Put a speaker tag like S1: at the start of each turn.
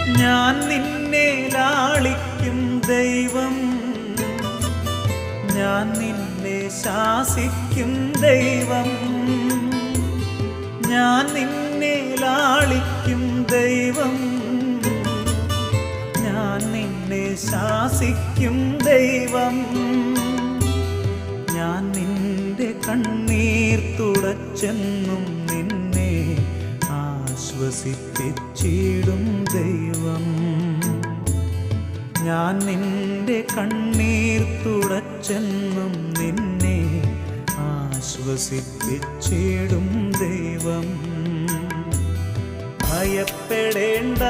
S1: ഞാൻ നിന്നെ ലാളിക്കും ദൈവം, ഞാൻ നിന്നെ ശാസിക്കും ദൈവം. ഞാൻ നിന്നെ ലാളിക്കും ദൈവം, ഞാൻ നിന്നെ ശാസിക്കും ദൈവം. ഞാൻ നിന്റെ കണ്ണീർ തുടച്ചെന്നും നിന്നെ ആശ്വസിപ്പിച്ചിടും ദൈവം. ഞാൻ നിന്റെ കണ്ണീർ തുടച്ചെന്നും നിന്നെ ആശ്വസിപ്പിച്ചിടും ദൈവം. ഭയപ്പെടേണ്ട